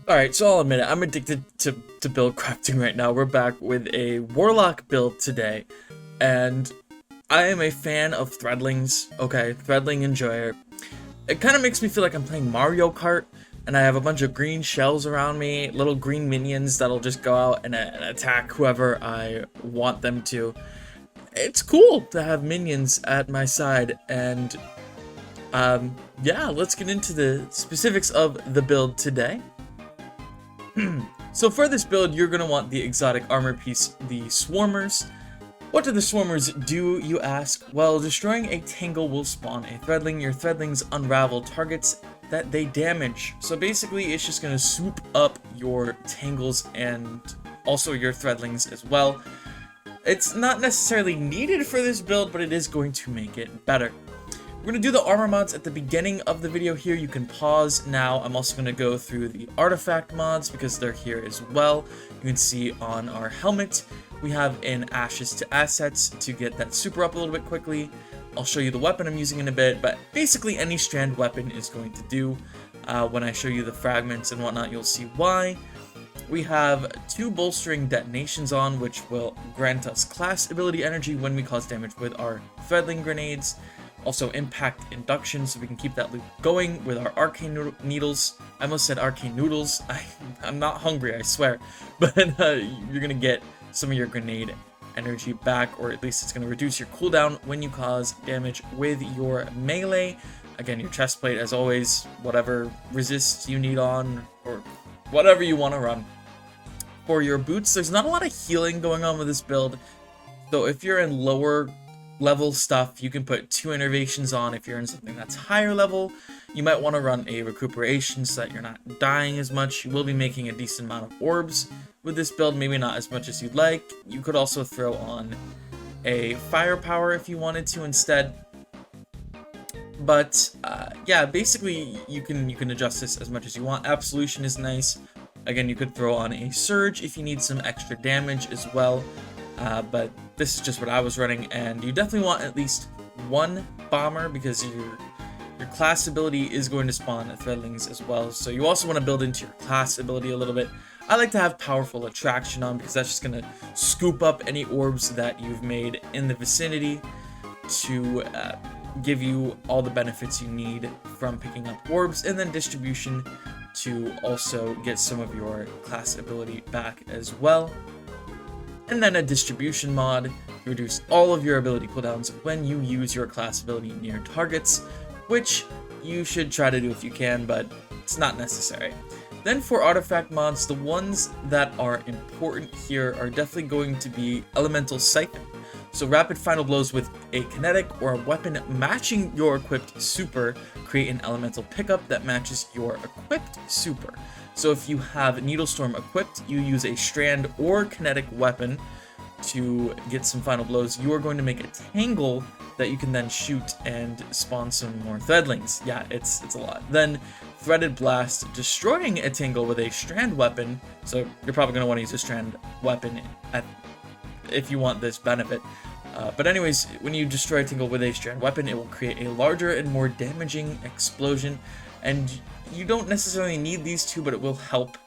Alright, so I'll admit it, I'm addicted to build crafting right now. We're back with a Warlock build today, and I am a fan of Threadlings, okay, Threadling enjoyer. It kind of makes me feel like I'm playing Mario Kart, and I have a bunch of green shells around me, little green minions that'll just go out and attack whoever I want them to. It's cool to have minions at my side, and yeah, let's get into the specifics of the build today. So for this build, you're going to want the exotic armor piece, the Swarmers. What do the Swarmers do, you ask? Well, destroying a Tangle will spawn a Threadling. Your Threadlings unravel targets that they damage. So basically, it's just going to swoop up your Tangles and also your Threadlings as well. It's not necessarily needed for this build, but it is going to make it better. We're going to do the armor mods at the beginning of the video here. You can pause now. I'm also going to go through the artifact mods because they're here as well. You can see on our helmet, we have an Ashes to Assets to get that super up a little bit quickly. I'll show you the weapon I'm using in a bit, but basically any strand weapon is going to do. When I show you the fragments and whatnot, you'll see why. We have 2 bolstering detonations on, which will grant us class ability energy when we cause damage with our Threadling grenades. Also impact induction, so we can keep that loop going with our arcane needles. I almost said arcane noodles. I'm not hungry, I swear. But you're going to get some of your grenade energy back, or at least it's going to reduce your cooldown when you cause damage with your melee. Again, your chest plate, as always, whatever resists you need on, or whatever you want to run. For your boots, there's not a lot of healing going on with this build, so if you're in lower level stuff, you can put 2 innervations on. If you're in something that's higher level, you might want to run a recuperation so that you're not dying as much. You will be making a decent amount of orbs with this build, maybe not as much as you'd like. You could also throw on a firepower if you wanted to instead. But yeah, basically you can adjust this as much as you want. Absolution is nice. Again, you could throw on a surge if you need some extra damage as well. But this is just what I was running, and you definitely want at least 1 bomber because your class ability is going to spawn Threadlings as well. So you also want to build into your class ability a little bit. I like to have powerful attraction on because that's just going to scoop up any orbs that you've made in the vicinity to give you all the benefits you need from picking up orbs, and then distribution to also get some of your class ability back as well. And then a distribution mod to reduce all of your ability cooldowns when you use your class ability near targets, which you should try to do if you can, but it's not necessary. Then for artifact mods, the ones that are important here are definitely going to be Elemental Siphon. So rapid final blows with a kinetic or a weapon matching your equipped super create an elemental pickup that matches your equipped super. So if you have Needlestorm equipped, you use a strand or kinetic weapon to get some final blows. You are going to make a tangle that you can then shoot and spawn some more Threadlings. Yeah, it's a lot. Then Threaded Blast, destroying a tangle with a strand weapon. So you're probably going to want to use a strand weapon if you want this benefit. But anyways, when you destroy a tangle with a strand weapon, it will create a larger and more damaging explosion. And you don't necessarily need these 2, but it will help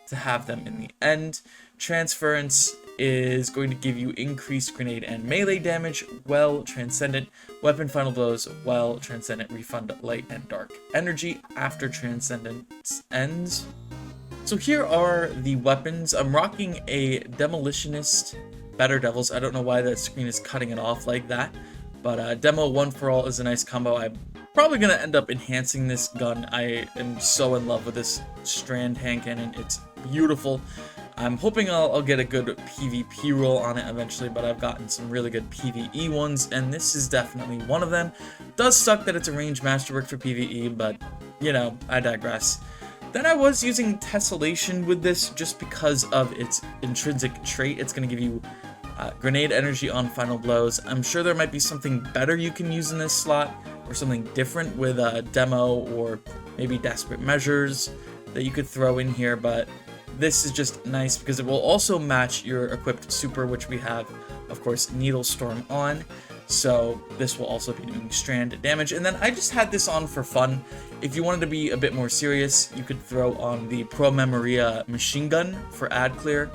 to have them in the end. Transference is going to give you increased grenade and melee damage, while Transcendent weapon final blows, while Transcendent refund light and dark energy after Transcendence ends. So here are the weapons. I'm rocking a Demolitionist Better Devils. I don't know why that screen is cutting it off like that, but Demo 1 for All is a nice combo. I'm probably going to end up enhancing this gun. I am so in love with this strand hand cannon. It's beautiful. I'm hoping I'll get a good PvP roll on it eventually, but I've gotten some really good PvE ones, and this is definitely one of them. Does suck that it's a ranged masterwork for PvE, but, you know, I digress. Then I was using Tessellation with this just because of its intrinsic trait. It's going to give you grenade energy on final blows. I'm sure there might be something better you can use in this slot, or something different with a demo, or maybe desperate measures that you could throw in here, but this is just nice because it will also match your equipped super, which we have, of course, Needlestorm on. So this will also be doing strand damage. And then I just had this on for fun. If you wanted to be a bit more serious, you could throw on the Pro Memoria machine gun for ad clear,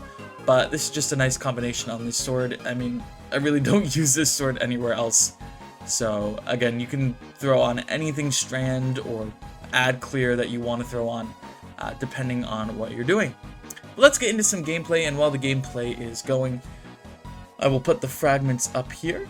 but this is just a nice combination on this sword. I mean, I really don't use this sword anywhere else. So again, you can throw on anything strand or ad clear that you want to throw on, depending on what you're doing. But let's get into some gameplay, and while the gameplay is going, I will put the fragments up here.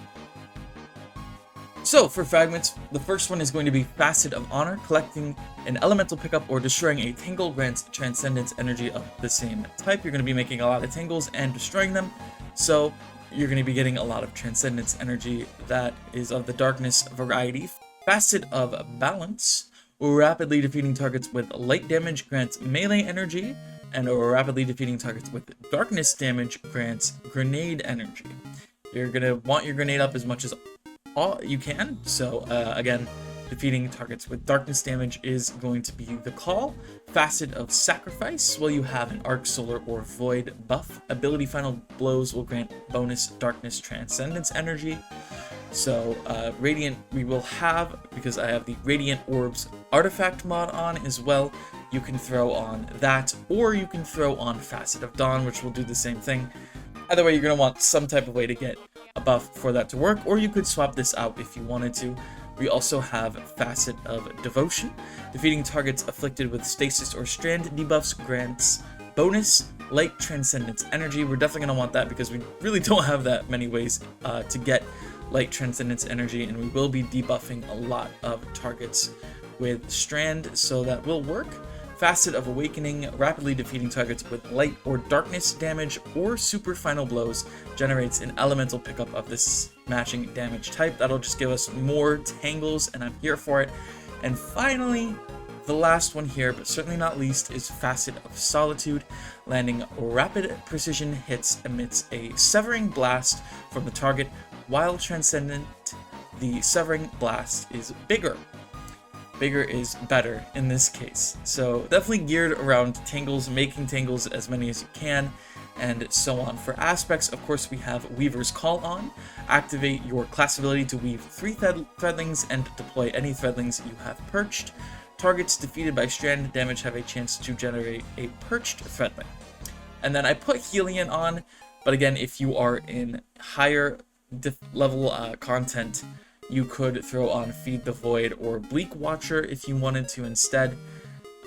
So, for fragments, the first one is going to be Facet of Honor. Collecting an elemental pickup or destroying a tingle grants transcendence energy of the same type. You're going to be making a lot of tingles and destroying them, so you're going to be getting a lot of transcendence energy that is of the darkness variety. Facet of Balance. Rapidly defeating targets with light damage grants melee energy, and rapidly defeating targets with darkness damage grants grenade energy. You're going to want your grenade up as much as all you can, so again, defeating targets with darkness damage is going to be the call. Facet of Sacrifice. Well, you have an Arc, Solar, or Void buff. Ability Final Blows will grant bonus Darkness Transcendence energy. So Radiant we will have, because I have the Radiant Orbs artifact mod on as well. You can throw on that, or you can throw on Facet of Dawn, which will do the same thing. Either way, you're going to want some type of way to get a buff for that to work, or you could swap this out if you wanted to. We also have Facet of Devotion. Defeating targets afflicted with stasis or strand debuffs grants bonus light transcendence energy. We're definitely going to want that because we really don't have that many ways to get light transcendence energy, and we will be debuffing a lot of targets with strand, so that will work. Facet of Awakening. Rapidly defeating targets with light or darkness damage or super final blows generates an elemental pickup of this matching damage type. That'll just give us more tangles, and I'm here for it. And finally, the last one here, but certainly not least, is Facet of Solitude. Landing rapid precision hits emits a severing blast from the target. While transcendent, the severing blast is bigger. Bigger is better in this case. So definitely geared around tangles, making tangles as many as you can, and so on. For aspects, of course, we have Weaver's Call on. Activate your class ability to weave 3 Threadlings and deploy any Threadlings you have perched. Targets defeated by strand damage have a chance to generate a perched Threadling. And then I put Helion on, but again, if you are in higher level content, you could throw on Feed the Void or Bleak Watcher if you wanted to instead.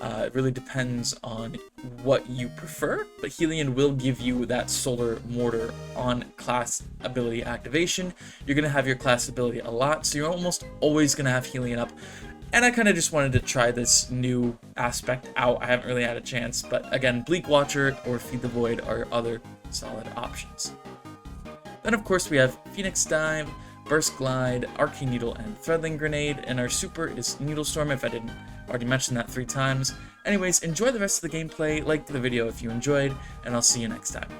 It really depends on what you prefer, but Helion will give you that Solar Mortar on class ability activation. You're going to have your class ability a lot, so you're almost always going to have Helion up. And I kind of just wanted to try this new aspect out. I haven't really had a chance, but again, Bleak Watcher or Feed the Void are other solid options. Then of course we have Phoenix Dive, Burst Glide, Arcane Needle, and Threadling Grenade, and our super is Needle Storm if I didn't already mention that 3 times. Anyways, enjoy the rest of the gameplay, like the video if you enjoyed, and I'll see you next time.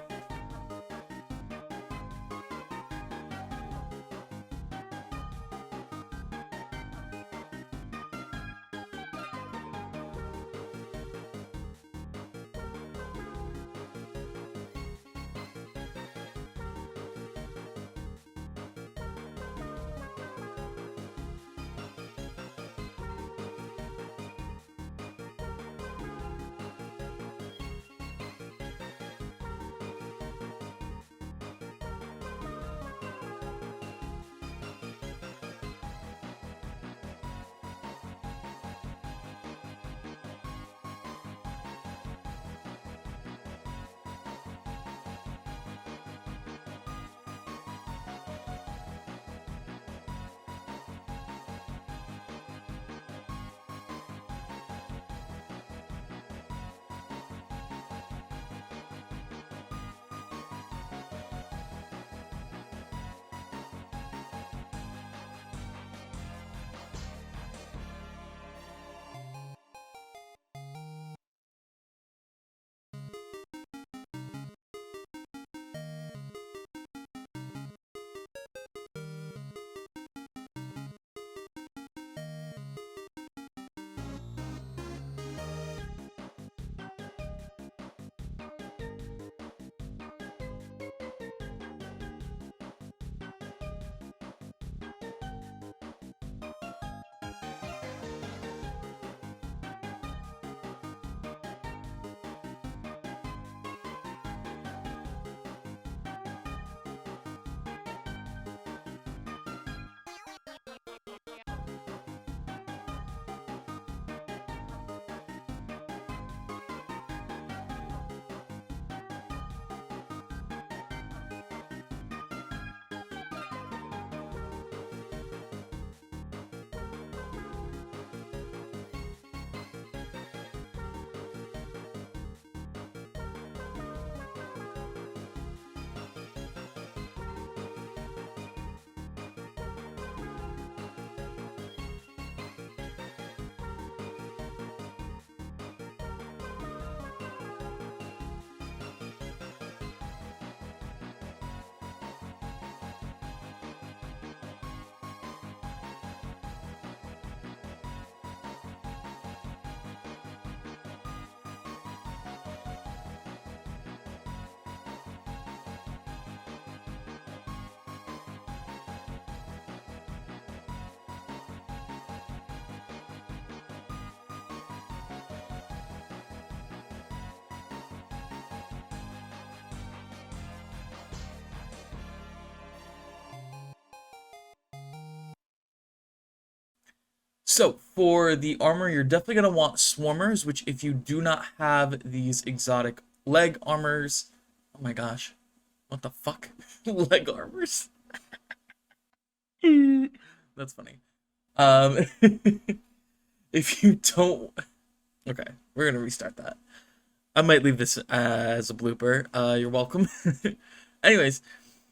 So for the armor, you're definitely gonna want swarmers, which if you do not have these exotic leg armors, oh my gosh, what the fuck? Leg armors? That's funny. Um, if you don't, okay, we're gonna restart that. I might leave this as a blooper. You're welcome. Anyways,